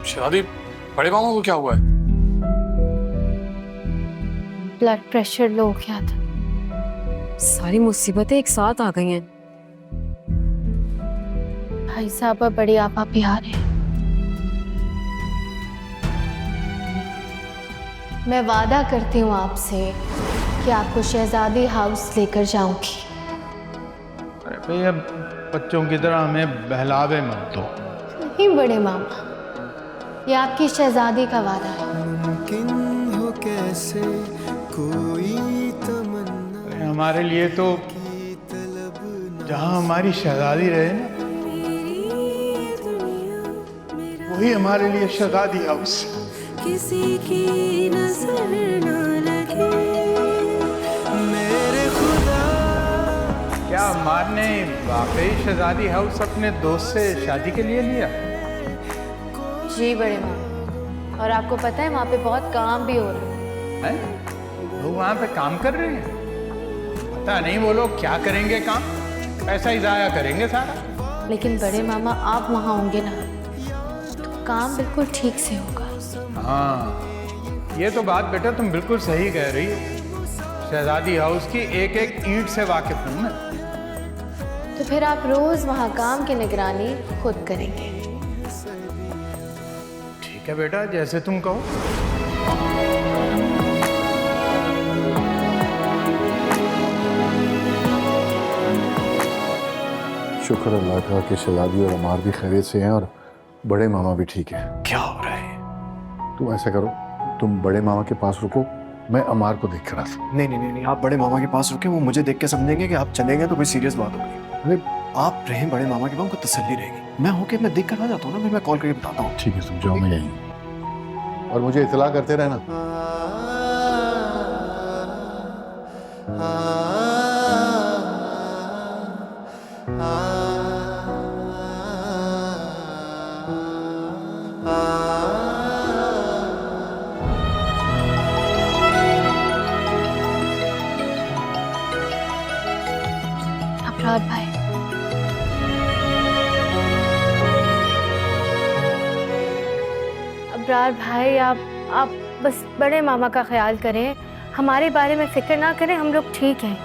शादी बड़े मामा को क्या हुआ है? ब्लड प्रेशर लो हो गया था। सारी मुसीबतें एक साथ आ गई हैं। भाई साहब और बड़ी आपा भी आ रहे हैं। मैं वादा करती हूँ आपसे कि आपको शहजादी हाउस लेकर जाऊंगी। अरे भाई अब बच्चों की तरह हमें बहलावे मत दो। नहीं बड़े मामा, ये आपकी शहजादी का वादा है। मुमकिन हो कैसे कोई तमन्ना हमारे लिए तो की तलब जहाँ हमारी शहजादी रहे ना, वही हमारे लिए शहजादी हाउस। किसी की नजर न लगे मेरे खुदा। क्या अम्मार ने वाकई शहजादी हाउस अपने दोस्त से शादी के लिए लिया? जी बड़े मामा, और आपको पता है वहाँ पे बहुत काम भी हो रहा है। हैं? लोग वहाँ पे काम कर रहे हैं? पता नहीं वो लोग क्या करेंगे काम, पैसा ही जाया करेंगे सारा। लेकिन बड़े मामा आप वहाँ होंगे ना, तो काम बिल्कुल ठीक से होगा। हाँ, ये तो बात बेटा तुम बिल्कुल सही कह रही हो। शहजादी हाउस की एक एक ईंट से वाकिफ हूँ मैं। तो फिर आप रोज वहाँ काम की निगरानी खुद करेंगे। ठीक है बेटा, जैसे तुम कहो। शुक्र अल्लाह का कि शहजादी और अमार भी खैरियत से हैं और बड़े मामा भी ठीक है। क्या हो रहा है? तुम ऐसा करो, तुम बड़े मामा के पास रुको, मैं अमार को देख कर आता हूं। नहीं नहीं नहीं नहीं, आप बड़े मामा के पास रुके। वो मुझे देख के समझेंगे कि आप चलेंगे तो कोई सीरियस बात होगी। अरे आप रहें बड़े मामा के पास, उनको तसल्ली रहेगी। मैं होके मैं देख कर आ जाता हूँ ना, फिर मैं कॉल करके बताता हूँ। ठीक है, तुम जाओ, मैं यहीं हूं। और मुझे इतला करते रहना। अबरार भाई, अबरार भाई, आप बस बड़े मामा का ख्याल करें, हमारे बारे में फिक्र ना करें, हम लोग ठीक हैं।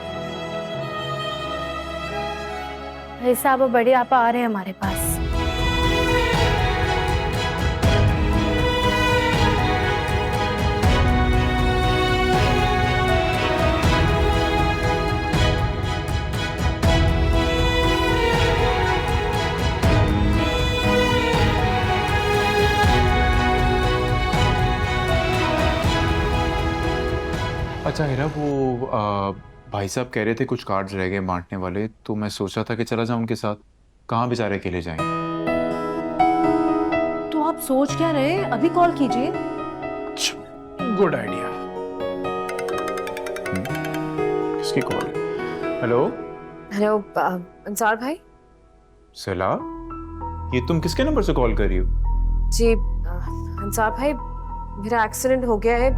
भाई साहब और बड़े आपा आ रहे हैं हमारे पास। अच्छा हीरा, वो भाई साहब कह रहे थे कुछ कार्ड्स रह गए बांटने वाले, तो मैं सोचा था कि चला जाऊं उनके साथ। कहाँ बेचारे अकेले जाएंगे। तो आप सोच क्या रहे हैं? अभी कॉल कीजिए। Good idea. किसकी कॉल? हेलो हेलो अंसार भाई। सला, ये तुम किसके नंबर से कॉल कर रही हो? जी अंसार भाई, मेरा एक्सीडेंट हो गया है।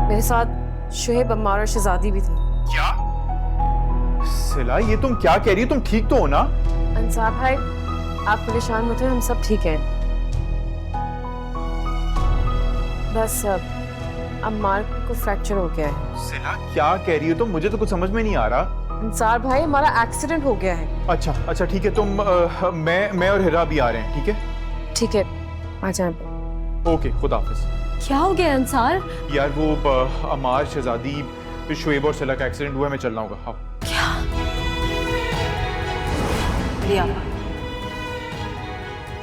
मेरे साथ शुहेब, अम्मार और शहजादी भी थे। क्या? सला, ये तुम क्या कह रही हो? तुम ठीक तो हो ना? अंसार भाई, आप परेशान मत हो, हम सब ठीक हैं। बस अम्मार को फ्रैक्चर हो गया है। सला, क्या कह रही हो तुम? मुझे तो कुछ समझ में नहीं आ रहा। अंसार भाई, हमारा एक्सीडेंट हो गया है। अच्छा अच्छा, ठीक है। तुम मैं और हिरा भी आ रहे हैं, ठीक है? ठीक है, आ जाए। ओके, खुदा हाफिज। क्या हो गया अंसार? यार वो अमार, शहजादी, शुएब और सला का एक्सीडेंट हुआ है। मैं चल रहा हूँ। हाँ। क्या? लिया,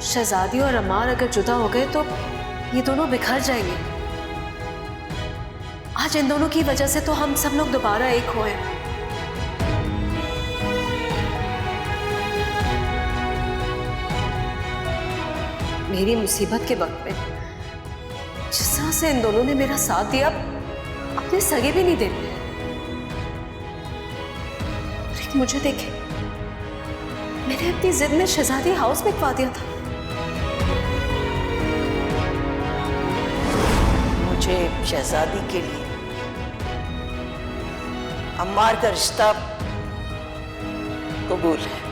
शहजादी और अमार अगर जुदा हो गए तो ये दोनों बिखर जाएंगे। आज इन दोनों की वजह से तो हम सब लोग दोबारा एक हुए। मेरी मुसीबत के वक्त में जिस तरह से इन दोनों ने मेरा साथ दिया, अपने सगे भी नहीं देते। लेकिन मुझे देखे, मैंने अपनी जिद में शहजादी हाउस बिकवा दिया था। मुझे शहजादी के लिए अम्मार का रिश्ता कबूल है।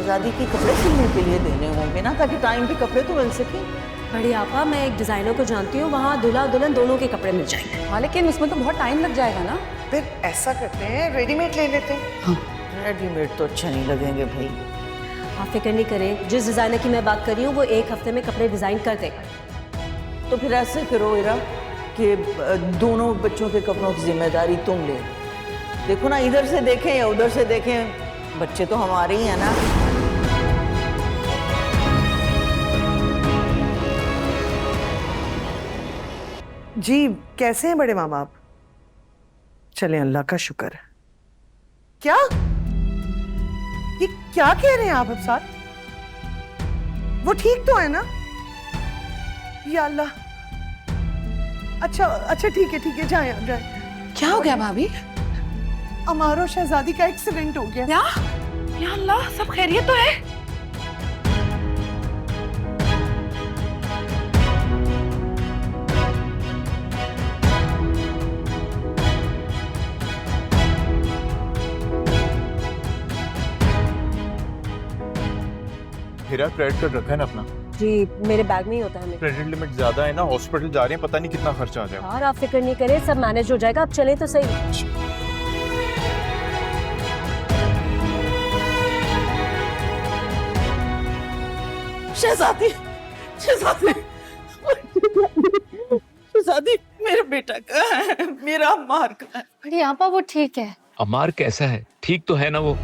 शहजादी के कपड़े सिलने के लिए देने होंगे ना, ताकि टाइम पे कपड़े तो मिल सके। बड़ी आपा, मैं एक डिजाइनर को जानती हूँ, वहाँ दूल्हा दुल्हन दोनों के कपड़े मिल जाएंगे। हाँ, लेकिन उसमें तो बहुत टाइम लग जाएगा ना। फिर ऐसा करते हैं, रेडीमेड ले लेते हैं। हाँ, रेडीमेड तो अच्छे नहीं लगेंगे भाई। आप फिक्र नहीं करें, जिस डिजाइनर की मैं बात कर रही हूँ वो 1 हफ्ते में कपड़े डिजाइन कर देगा। तो फिर ऐसे करो इरा कि दोनों बच्चों के कपड़ों की जिम्मेदारी तुम ले। देखो ना, इधर से देखें या उधर से देखें, बच्चे तो हमारे ही हैं ना। जी, कैसे हैं बड़े माँ बाप? चले, अल्लाह का शुक्र है। क्या ये क्या कह रहे हैं आप अफसार? वो ठीक तो है ना? या अल्लाह। अच्छा ठीक है, जाए आप जाए। क्या हो गया भाभी? अमार और शहजादी का एक्सीडेंट हो गया। क्या? या अल्लाह, सब खैरियत तो है? हीरा, क्रेडिट कार्ड रखा है ना अपना? जी, मेरे बैग में ही होता है। क्रेडिट लिमिट ज्यादा है ना, हॉस्पिटल जा रहे हैं, पता नहीं कितना खर्चा आ जाएगा। यार आप फिक्र नहीं करें, सब मैनेज हो जाएगा। आप चलें तो सही। शहजादी, शहजादी, शहजादी, मेरा बेटा कहाँ है? मेरा अम्मार कहाँ है? बड़ी आपा वो ठीक है। अमार कैसा है? ठीक तो है ना वो?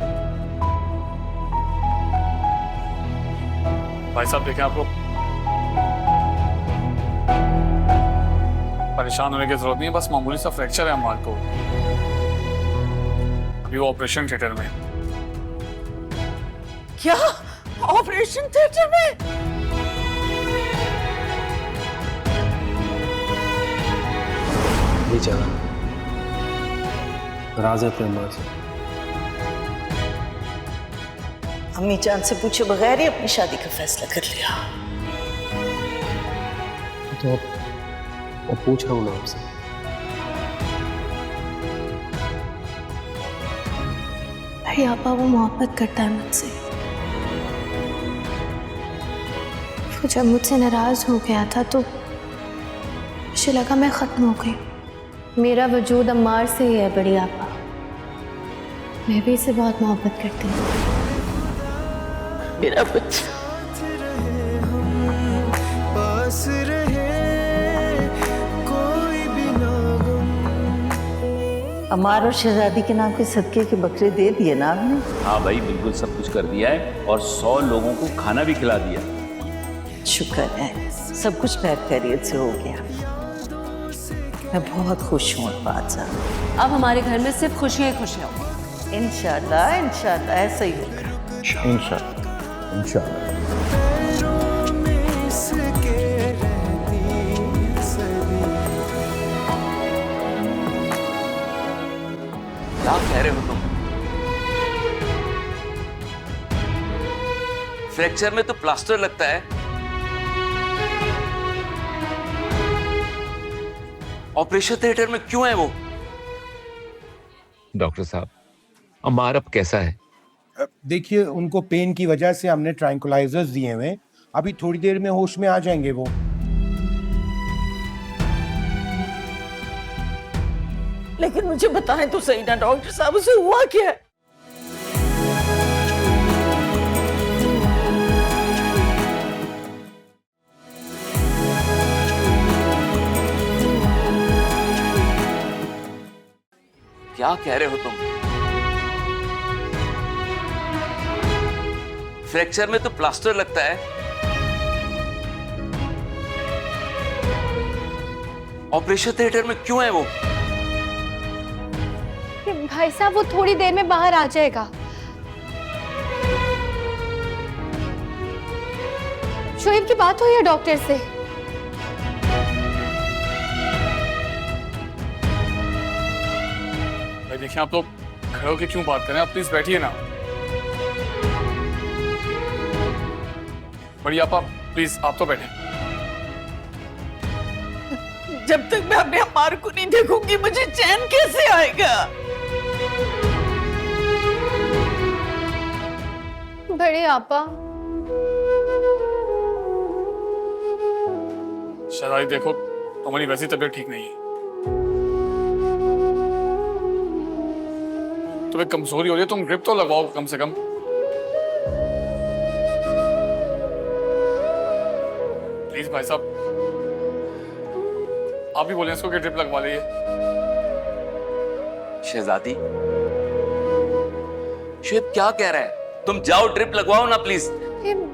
भाई साहब देखें, आप लोग परेशान होने की जरूरत नहीं है, बस मामूली सा फ्रैक्चर है अमार को। अभी वो ऑपरेशन थिएटर में। क्या? ऑपरेशन थिएटर में? नहीं जाना, नाराज है अपने अम्मा से। अम्मी जान से पूछे बगैर ही अपनी शादी का फैसला कर लिया। तो अब पूछ रहा हूँ ना आपसे। भाई आपा वो मोहब्बत करता है मुझसे। वो जब मुझसे नाराज हो गया था तो मुझे लगा मैं खत्म हो गई। मेरा वजूद अम्मार से ही है बड़ी आपा। मैं भी इसे बहुत मोहब्बत करती हूँ। मेरा बच्चा पास रहे, कोई भी ना गम। अमार और शहजादी के नाम के सदके के बकरे दे दिए ना आपने? हाँ भाई, बिल्कुल सब कुछ कर दिया है और 100 लोगों को खाना भी खिला दिया। शुक्र है, सब कुछ खैर खैरियत से हो गया। मैं बहुत खुश हूँ बादशाह। अब हमारे घर में सिर्फ खुशियाँ ही खुशियाँ होंगी। इंशाल्लाह, इंशाल्लाह ऐसा ही होगा। इंशाल्लाह। पैरों में इसके रहती सदी। क्या कह रहे हो तुम? फ्रैक्चर में तो प्लास्टर लगता है। ऑपरेशन थिएटर में क्यों है वो? डॉक्टर साहब, अमार अब कैसा है? देखिए, उनको पेन की वजह से हमने ट्रैंकुलाइजर्स दिए हुए हैं। अभी थोड़ी देर में होश में आ जाएंगे वो। लेकिन मुझे बताएं तो सही ना डॉक्टर साहब, उसे हुआ क्या है? क्या कह रहे हो तुम? फ्रैक्चर में तो प्लास्टर लगता है। ऑपरेशन थिएटर में क्यों है वो? भाई साहब वो थोड़ी देर में बाहर आ जाएगा। शोएब की बात हुई है डॉक्टर से। भाई देखिए, आप लोग खड़े होकर क्यों बात करें? आप प्लीज बैठिए ना। बड़ी आपा प्लीज आप तो बैठे। जब तक मैं अपने अम्मार को नहीं देखूंगी मुझे चैन कैसे आएगा? बड़े आपा, शहजादी देखो, तुम्हारी वैसी तबीयत ठीक नहीं है। तुम्हें कमजोरी हो रही है, तुम ड्रिप तो लगवाओ कम से कम। प्लीज भाई साहब, आप ही बोले इसको कि ड्रिप लगवा लीजिए। शहजादी, श्वेत क्या कह रहा है? तुम जाओ ड्रिप लगवाओ ना प्लीज।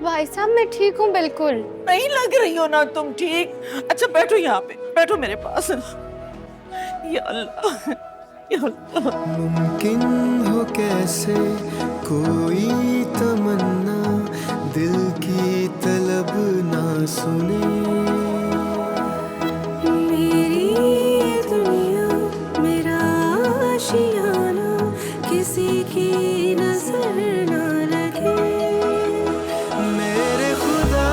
भाई साहब मैं ठीक हूँ बिल्कुल। नहीं लग रही हो ना तुम ठीक? अच्छा बैठो यहाँ पे, बैठो मेरे पास। या अल्लाह, या अल्लाह। मुमकिन हो कैसे कोई तमन्ना दिल की तलब ना सुने, मेरी दुनिया मेरा आशियाना किसी की नजर ना लगे, मेरे खुदा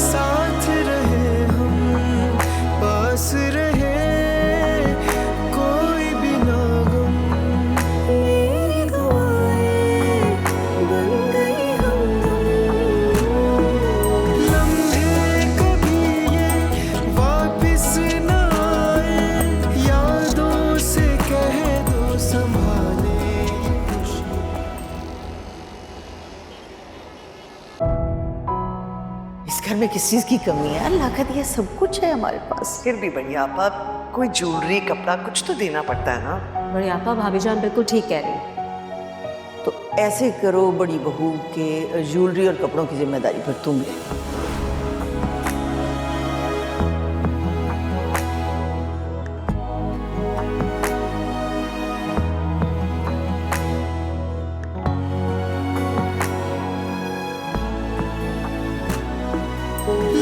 साथ रहे हम पास रहे कोई भी ना गम, मेरी दुआएं बन गई हमदम, लम्हे कभी ये वापिस ना आए, यादों से कह दो संभाले ये खुशी। इस घर में किस चीज की कमी है? अल्लाह का दिया सब कुछ है हमारे पास। फिर भी बड़ी आपा, कोई ज्वेलरी कपड़ा कुछ तो देना पड़ता है ना। बड़ी आपा, भाभी जान बिल्कुल ठीक कह रही। तो ऐसे करो बड़ी बहू के ज्वेलरी और कपड़ों की जिम्मेदारी फिर तुम ले।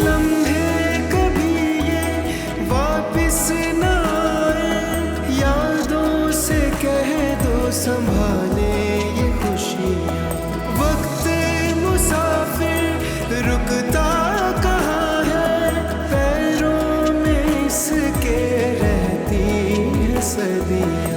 लम्हे कभी ये वापिस ना आए, यादों से कह दो संभाले ये खुशी, वक्त मुसाफिर रुकता कहाँ है, पैरों में इसके रहती है सदियाँ।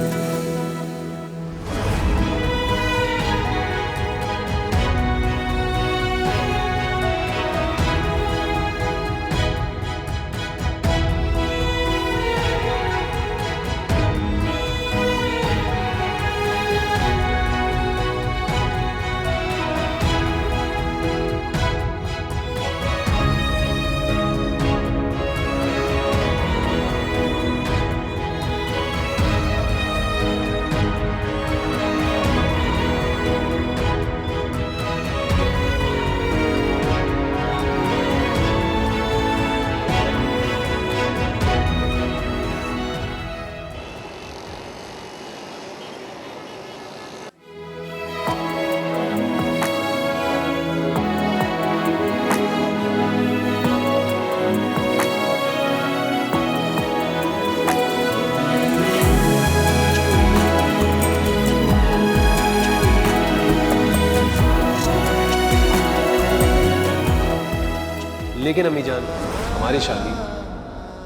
लेकिन अम्मी जान, हमारी शादी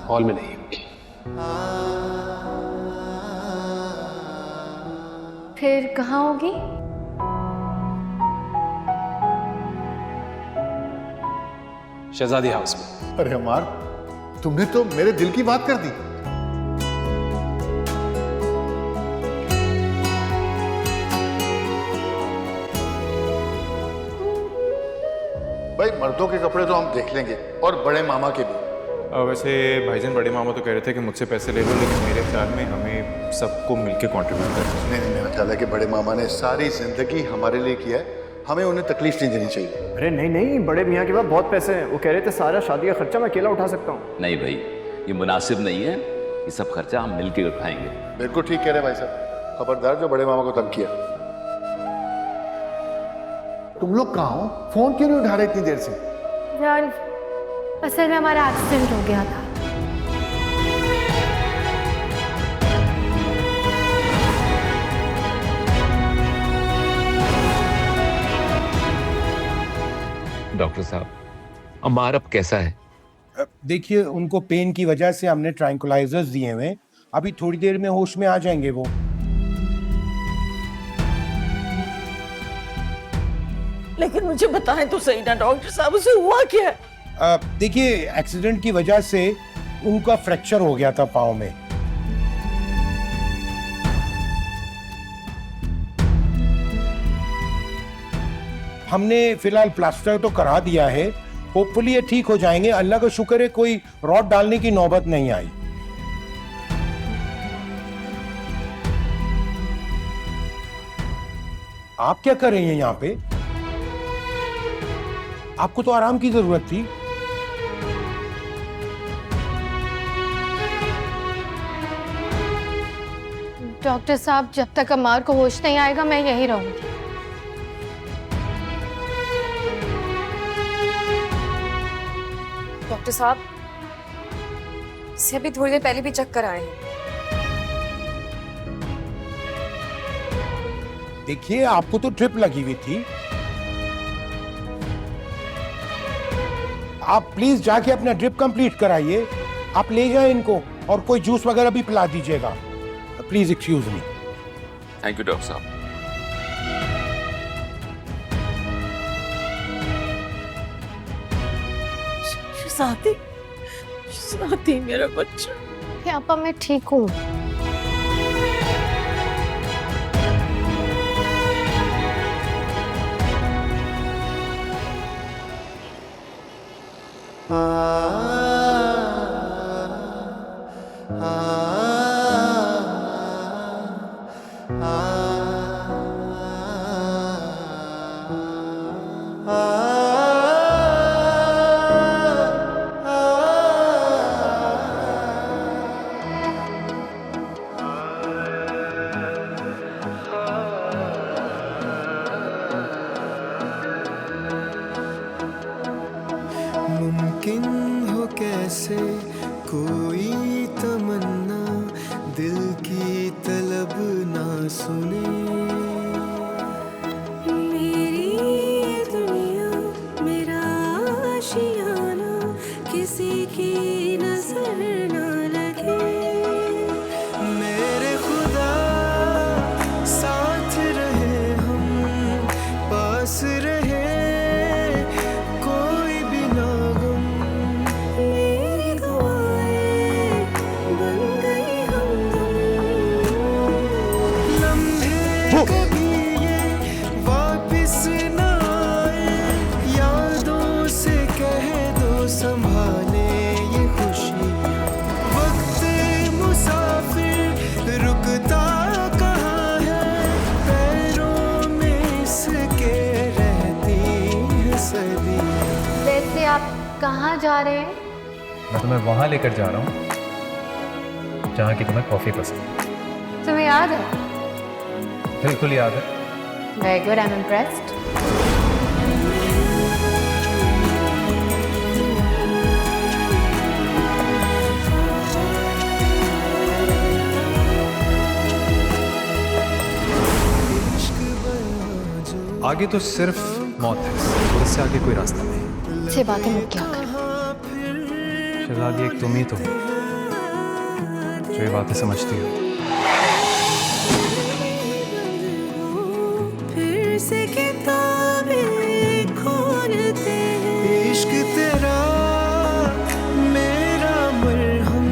हॉल में नहीं होगी। फिर कहाँ होगी? शहजादी हाउस में। अरे अमार, तुमने तो मेरे दिल की बात कर दी। भाई मर्दों के कपड़े तो हम देख लेंगे और बड़े मामा के भी। वैसे भाईजान बड़े मामा तो कह रहे थे कि मुझसे पैसे ले लो, लेकिन मेरे ख्याल में हमें सबको मिलके कंट्रीब्यूट करना चाहिए। नहीं, मेरा ख्याल है कि बड़े मामा ने सारी जिंदगी हमारे लिए किया है, हमें उन्हें तकलीफ नहीं देनी चाहिए। अरे नहीं नहीं, बड़े मियाँ के पास बहुत पैसे हैं, वो कह रहे थे सारा शादी का खर्चा मैं अकेला उठा सकता हूँ। नहीं भाई, ये मुनासिब नहीं है, ये सब खर्चा हम मिलके उठाएंगे। बिल्कुल ठीक कह रहे भाई साहब, खबरदार जो बड़े मामा को तंग किया। तुम लोग कहाँ हो? फोन क्यों नहीं उठा रहे इतनी देर से? यार असल में हमारा एक्सीडेंट हो गया था। डॉक्टर साहब, अमार अब कैसा है? देखिए, उनको पेन की वजह से हमने ट्रैंकुलाइजर्स दिए हुए, अभी थोड़ी देर में होश में आ जाएंगे वो। लेकिन मुझे बताएं तो सही ना डॉक्टर साहब, उसे हुआ क्या है? देखिए, एक्सीडेंट की वजह से उनका फ्रैक्चर हो गया था पाँव में। हमने फिलहाल प्लास्टर तो करा दिया है, होपफुली ये ठीक हो जाएंगे। अल्लाह का शुक्र है कोई रॉड डालने की नौबत नहीं आई। आप क्या कर रही हैं यहाँ पे? आपको तो आराम की जरूरत थी। डॉक्टर साहब, जब तक अम्मार को होश नहीं आएगा मैं यहीं रहूंगी। डॉक्टर साहब, इसे अभी थोड़ी देर पहले भी चक्कर आए हैं। देखिए, आपको तो ट्रिप लगी हुई थी। आप प्लीज जाके अपना ड्रिप कंप्लीट कराइए। आप ले जाएं इनको और कोई जूस वगैरह भी पिला दीजिएगा। Please excuse me. Thank you doctor साहब। शादी मेरा बच्चा। यहाँ पर मैं ठीक हूँ। मुमकिन हो कैसे कोई तमन्ना दिल की तलब ना सुने। मेरी ये दुनिया मेरा आशियाना किसी की नजर ना लगे। मेरे खुदा साथ रहे हम पास रहे कहाँ जा रहे हैं? मैं तुम्हें वहां लेकर जा रहा हूँ जहाँ की तुम्हें कॉफी पसंद है। तुम्हें याद है? बिल्कुल याद है। Very good, I am impressed. आगे तो सिर्फ मौत है और इससे आगे कोई रास्ता नहीं। से बातें मुझ क्या कर? शहजादी, एक तुम ही तो हो जो ये बातें समझती हो। फिर से किताबें खोलते हैं। इश्क तेरा मेरा मरहम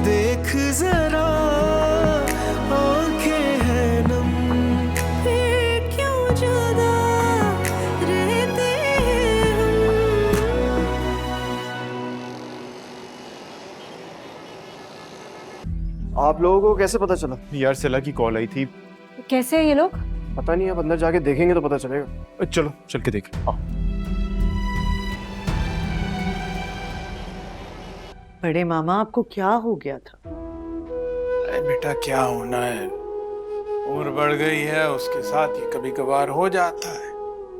देख जरा आंखें हैं नम। फिर क्यों ज्यादा आप लोगों को कैसे पता चला? यार सिला की कॉल आई थी। कैसे है ये लोग? पता नहीं, अब अंदर जाके देखेंगे तो पता चलेगा। चलो चल के देख। बड़े मामा, आपको क्या हो गया था? अरे बेटा, क्या होना है, उम्र बढ़ गई है, उसके साथ ही कभी कभार हो जाता है।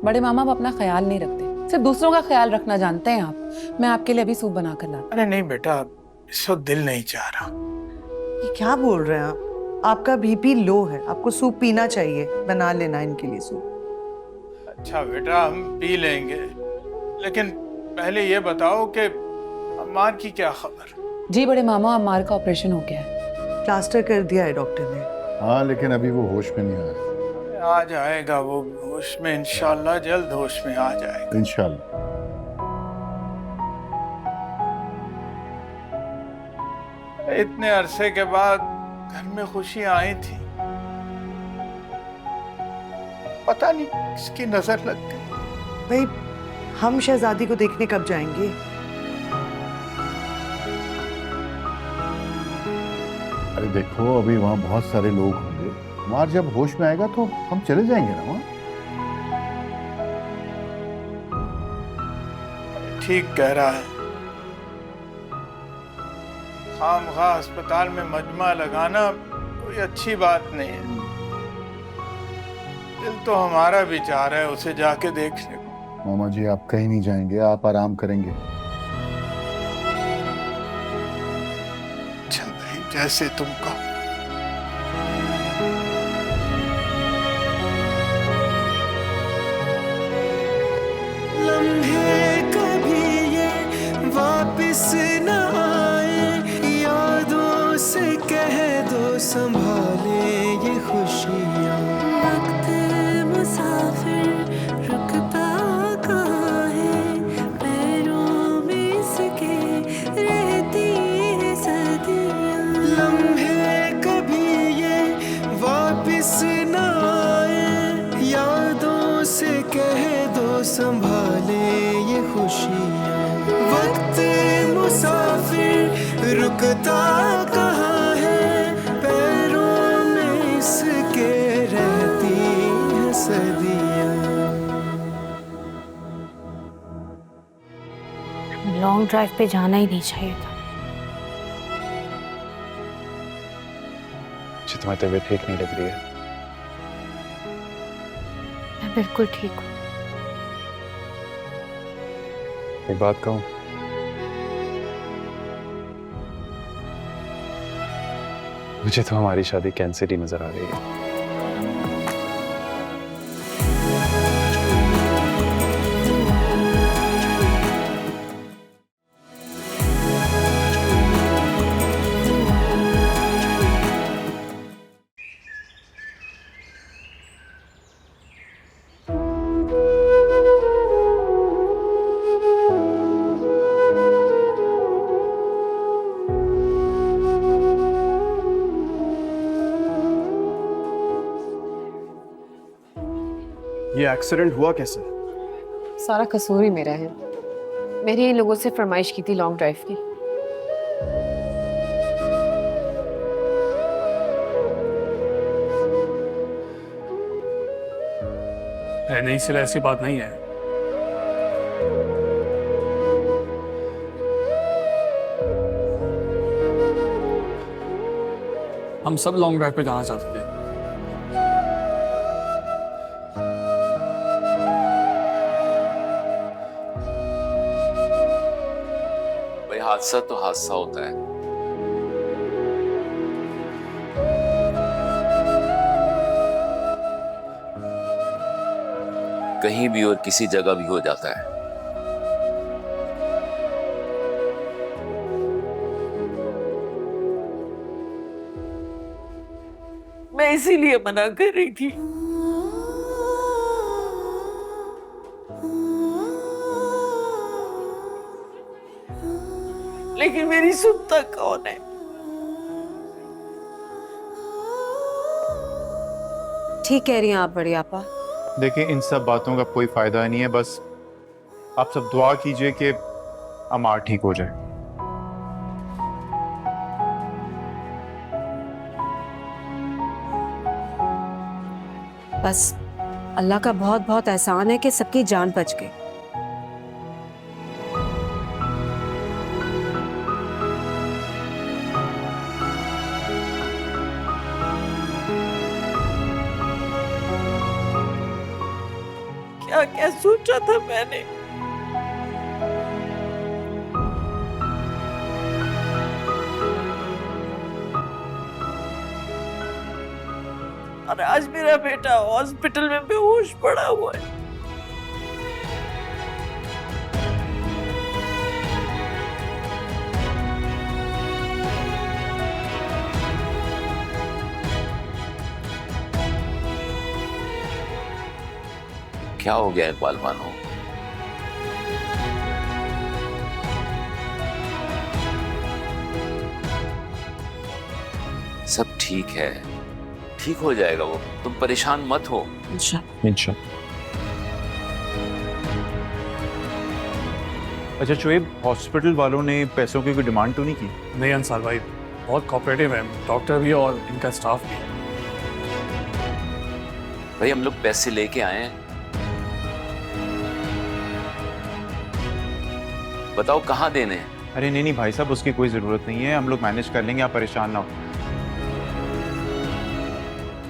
बड़े मामा, आप अपना ख्याल नहीं रखते, सिर्फ दूसरों का ख्याल रखना जानते हैं आप। मैं आपके लिए अभी सूप बना कर लाती। अरे नहीं बेटा, इस वक्त दिल नहीं चाह रहा। ये क्या बोल रहे हैं आप? आपका बीपी लो है, आपको सूप पीना चाहिए। बना लेना इनके लिए सूप। अच्छा बेटा, हम पी लेंगे, लेकिन पहले ये बताओ कि अम्मार की क्या खबर? जी बड़े मामा, अम्मार का ऑपरेशन हो गया है। प्लास्टर कर दिया है डॉक्टर ने। हाँ, लेकिन अभी वो होश में नहीं आया। आ जाएगा वो होश में, इंशाल्लाह जल्द होश में आ जाएगा। इंशाल्लाह। इतने अरसे के बाद घर में खुशियां आई थी, पता नहीं किसकी नजर लग गई। भाई हम शहजादी को देखने कब जाएंगे? अरे देखो अभी वहाँ बहुत सारे लोग होंगे, कुमार जब होश में आएगा तो हम चले जाएंगे ना वहाँ। ठीक कह रहा है, खामखा अस्पताल में मजमा लगाना कोई अच्छी बात नहीं है। दिल तो हमारा भी चाह रहा है उसे जाके देखने को। मामा जी आप कहीं नहीं जाएंगे, आप आराम करेंगे। चल भाई जैसे तुम कहो। लम्हे कभी ये वापस न आए, यादों से कह दो संभाले ये खुशियाँ। वक्त मुसाफिर रुकता कहाँ है, पैरों में इसके रहती है सदियाँ। लम्हे कभी ये वापस न आए, यादों से कह दो संभाले ये खुशियाँ। वक्त मुसाफिर रुकता कहाँ है, पैरों में इसके रहती है सदियाँ। लॉन्ग ड्राइव पे जाना ही नहीं चाहिए था। जी तुम्हारी तबीयत ठीक नहीं लग रही है। मैं बिल्कुल ठीक हूँ। एक बात कहूँ, मुझे तो हमारी शादी कैंसिल ही नजर आ रही है। ये एक्सीडेंट हुआ कैसे? सारा कसूर ही मेरा है। मैंने इन लोगों से फरमाइश की थी लॉन्ग ड्राइव की। नहीं सिर्फ ऐसी बात नहीं है। हम सब लॉन्ग ड्राइव पे जाना चाहते थे। भाई हादसा तो हादसा होता है। कहीं भी और किसी जगह भी हो जाता है। मैं इसीलिए मना कर रही थी। लेकिन मेरी सुनता कौन है? ठीक कह रही हैं आप बड़ी आपा। देखिए इन सब बातों का कोई फायदा नहीं है, बस आप सब दुआ कीजिए कि अमार ठीक हो जाए। बस अल्लाह का बहुत बहुत एहसान है कि सबकी जान बच गई। क्या क्या सोचा था मैंने। और आज मेरा बेटा हॉस्पिटल में बेहोश पड़ा हुआ है। क्या हो गया इकबाल बानो? सब ठीक है, ठीक हो जाएगा वो, तुम परेशान मत हो। इंशाल्लाह। अच्छा चुएब, हॉस्पिटल वालों ने पैसों की कोई डिमांड तो नहीं की? नहीं अंसार भाई, बहुत कोऑपरेटिव है, डॉक्टर भी और इनका स्टाफ भी। भाई हम लोग पैसे लेके आए हैं, बताओ कहाँ देने हैं? अरे नहीं नहीं भाई साहब, उसकी कोई ज़रूरत नहीं है, हम लोग मैनेज कर लेंगे, आप परेशान ना हो।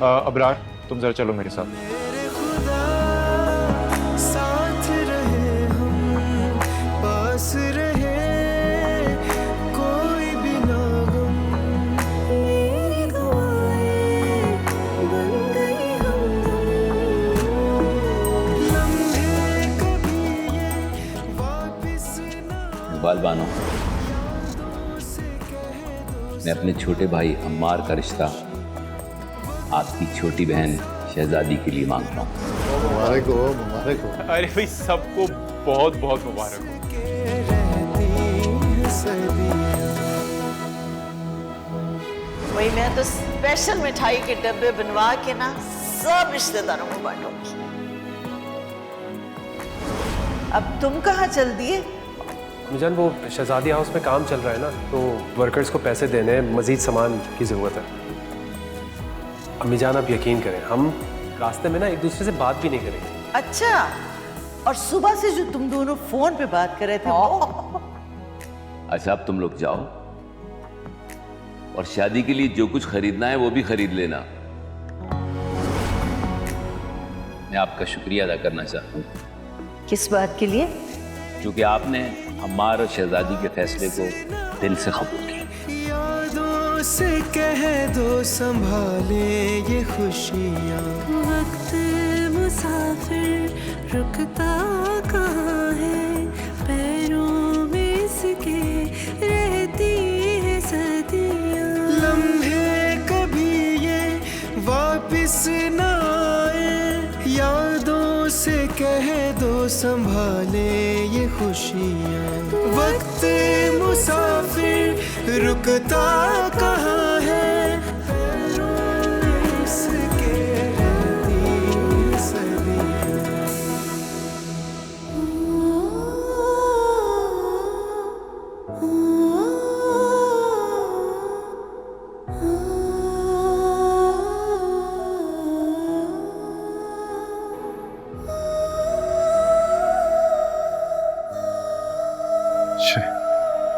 अबरार तुम जरा चलो मेरे साथ। साथ रहे हम, पास रहे, कोई भी ना गम, मेरी दुआएं बन गई हमदम, लम्हे कभी ये वापिस ना। इकबाल बानो, मैं अपने छोटे भाई अम्मार का रिश्ता आपकी छोटी बहन शहजादी के लिए मांगता हूँ। मुबारक हो, मुबारक हो। अरे भाई सबको बहुत बहुत मुबारक हो। वही मैं तो स्पेशल मिठाई के डब्बे बनवा के ना सब रिश्तेदारों को बांटूंगी। अब तुम कहाँ चल दिए? अम्मीजान वो शहजादी हाउस में काम चल रहा है ना, तो वर्कर्स को पैसे देने हैं, मजीद सामान की ज़रूरत है। अम्मीजान आप यकीन करें, हम रास्ते में ना एक दूसरे से बात भी नहीं करेंगे। अच्छा, और सुबह से जो तुम दोनों फोन पे बात कर रहे थे वो? अच्छा अब तुम लोग जाओ और शादी के लिए जो कुछ खरीदना है वो भी खरीद लेना। मैं आपका शुक्रिया अदा करना चाहता हूँ। किस बात के लिए? क्योंकि आपने अम्मार और शहजादी के फैसले को दिल से कबूल किया। यादों से कह दो संभाले ये खुशियाँ, वक्त मुसाफिर रुकता कहाँ है, पैरों में इसके रहती है सदियाँ, लम्हे कभी ये वापिस न आए, यादों से कह दो संभाले ये खुशियाँ, वक्त मुसाफिर रुकता कहाँ है, पैरों में इसके रहती सदियाँ।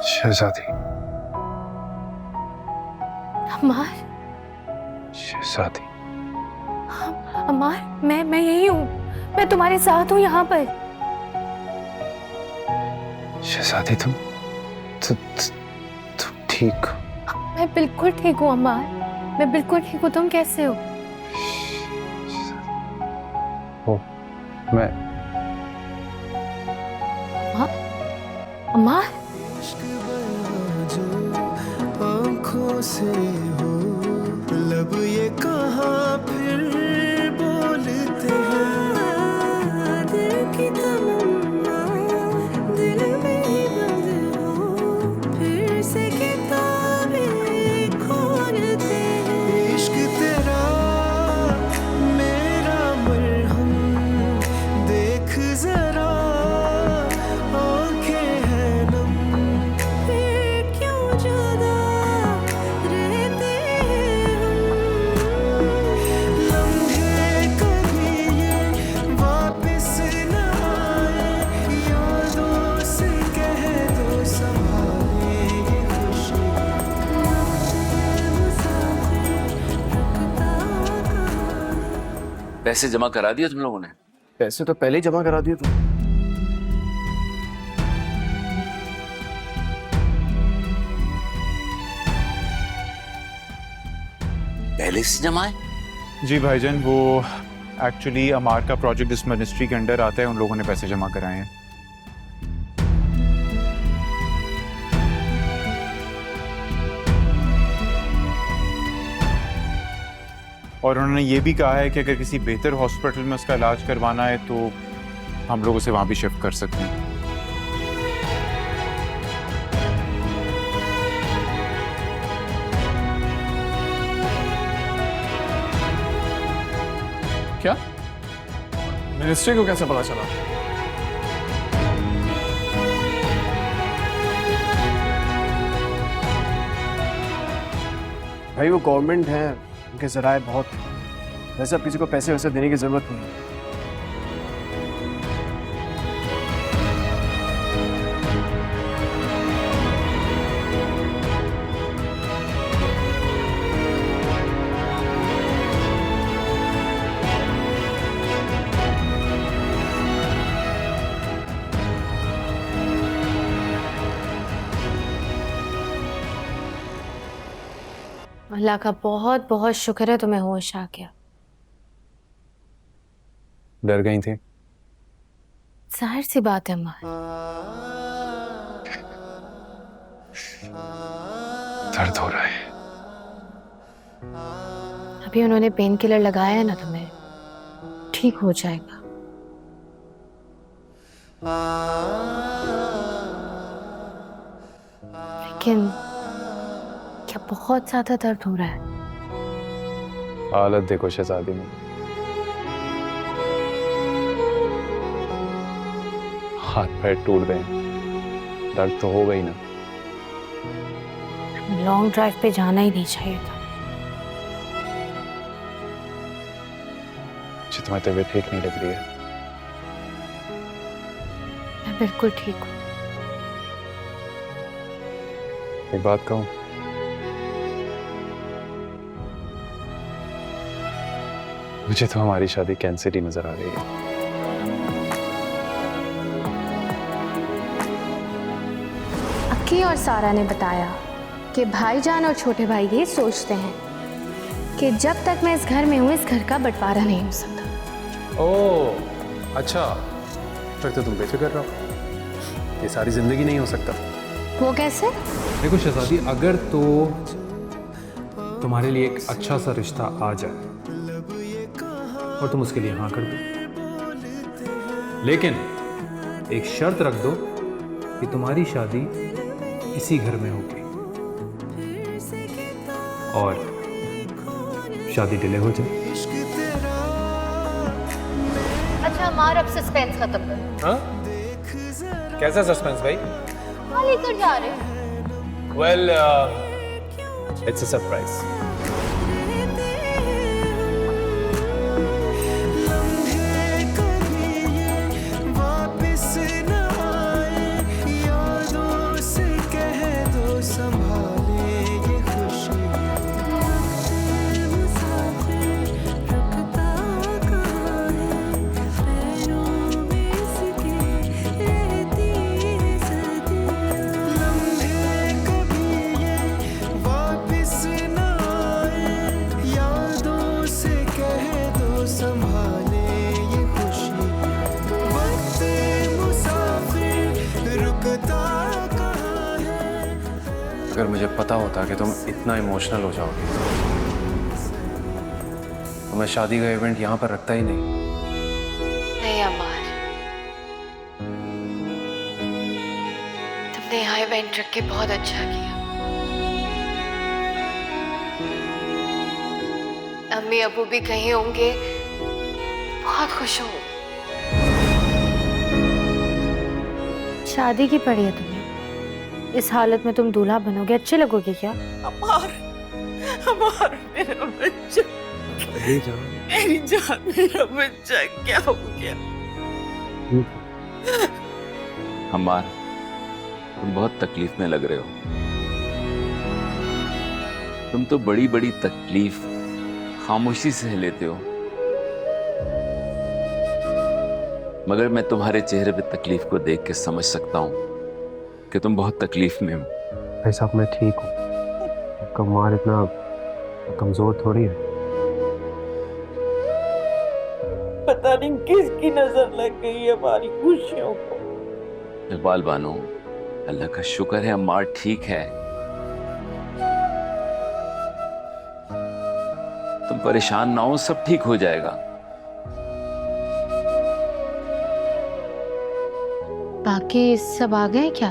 शहजादी, अम्मार, शहजादी, अम्मार, मैं यही हूँ, मैं तुम्हारे साथ हूँ यहाँ पर। शहजादी तुम ठीक हो? मैं बिल्कुल ठीक हूँ अम्मार, मैं बिल्कुल ठीक हूँ। तुम कैसे हो? मैं अम्मार, आँखों से हो लब ये कहाँ फिर बोलते हैं, दिल की तमन्ना दिल में ही बंद हो, फिर से किताबें खोलते हैं, इश्क तेरा मेरा मरहम देख जरा, आंखें हैं नम, फिर क्यों ज्यादा रहते हैं हम, लम्हे कभी ये वापिस न आए, यादों से कह दो संभाले ये खुशियाँ, पैसे जमा करा दिए तुम लोगों ने? पैसे तो पहले ही जमा करा दिए तुम। पहले से जमा है? जी भाईजान, वो एक्चुअली अमार का प्रोजेक्ट इस मिनिस्ट्री के अंडर आता है, उन लोगों ने पैसे जमा कराए हैं। और उन्होंने ये भी कहा है कि अगर किसी बेहतर हॉस्पिटल में उसका इलाज करवाना है तो हम लोग उसे वहाँ भी शिफ्ट कर सकते हैं। क्या? मिनिस्ट्री को कैसे पता चला? भाई वो गवर्नमेंट है, उनके जराए बहुत हैं। वैसे अब किसी को पैसे वैसे देने की जरूरत नहीं है। अल्लाह का बहुत बहुत शुक्र है तुम्हें होश आ गया। डर गई थी? जाहिर सी बात है अम्मा। दर्द हो रहा है। अभी उन्होंने पेन किलर लगाया है ना, तुम्हें ठीक हो जाएगा। लेकिन क्या बहुत ज्यादा दर्द हो रहा है? हालत देखो शहजादी में, हाथ पैर टूट गए, दर्द तो हो गई ना। लॉन्ग ड्राइव पे जाना ही नहीं चाहिए था। जी तुम्हारी तबीयत ठीक नहीं लग रही है। मैं बिल्कुल ठीक हूँ। एक बात कहूँ, मुझे तो हमारी शादी कैंसिल ही नजर आ रही है। अक्की और सारा ने बताया कि भाईजान और छोटे भाई ये सोचते हैं कि जब तक मैं इस घर में हूँ इस घर का बंटवारा नहीं हो सकता। ओह अच्छा, फिर तो तुम बेफिक्र रहो, ये सारी जिंदगी नहीं हो सकता। वो कैसे? देखो शहजादी, अगर तो तुम्हारे लिए एक अच्छा सा रिश्ता आ जाए और तुम उसके लिए हाँ कर दो, लेकिन एक शर्त रख दो कि तुम्हारी शादी इसी घर में होगी और शादी डिले हो जाए। अच्छा हमारा अब सस्पेंस खत्म करो। हाँ? कैसा सस्पेंस भाई? कहाँ लेकर जा रहे हो? Well it's a surprise. अगर मुझे पता होता कि तुम इतना इमोशनल हो जाओगे तो मैं शादी का इवेंट यहाँ पर रखता ही नहीं। नहीं अमार, तुमने यहाँ इवेंट रख के बहुत अच्छा किया। अम्मी अबू भी कहीं होंगे, बहुत खुश होंगे। शादी की पड़ी है तुम्हें, इस हालत में तुम दूल्हा बनोगे, अच्छे लगोगे क्या? अमार, अमार मेरा बच्चा, मेरी जान, मेरा बच्चा क्या हो गया? अम्मार, तुम बहुत तकलीफ में लग रहे हो। तुम तो बड़ी बड़ी तकलीफ खामोशी से लेते हो, मगर मैं तुम्हारे चेहरे पे तकलीफ को देख के समझ सकता हूँ कि तुम बहुत तकलीफ में हो। भाई साहब मैं ठीक हूँ, आपका मार इतना कमजोर थोड़ी है। पता नहीं किसकी नजर लग गई है हमारी खुशियों को। इकबाल बानो, अल्लाह का शुक्र है अम्मार ठीक है। तुम परेशान ना हो, सब ठीक हो जाएगा। बाकी सब आ गए क्या?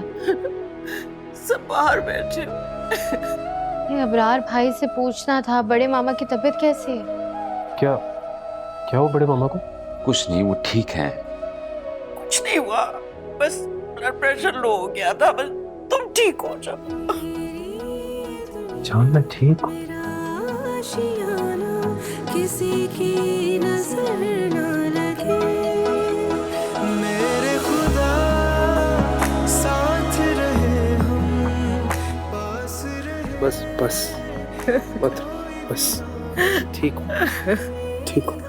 सब बाहर बैठे। ये अबरार भाई से पूछना था, बड़े मामा की तबीयत कैसी है? क्या क्या हुआ बड़े मामा को? कुछ नहीं, वो ठीक है। कुछ नहीं हुआ, बस ब्लड प्रेशर लो हो गया था, बस तुम ठीक हो जाओ। जान मैं ठीक हूँ। किसी की नजर न लगे, मेरे खुदा साथ रहे हम, पास रहे। बस बस मत, बस ठीक हूँ, ठीक हूँ।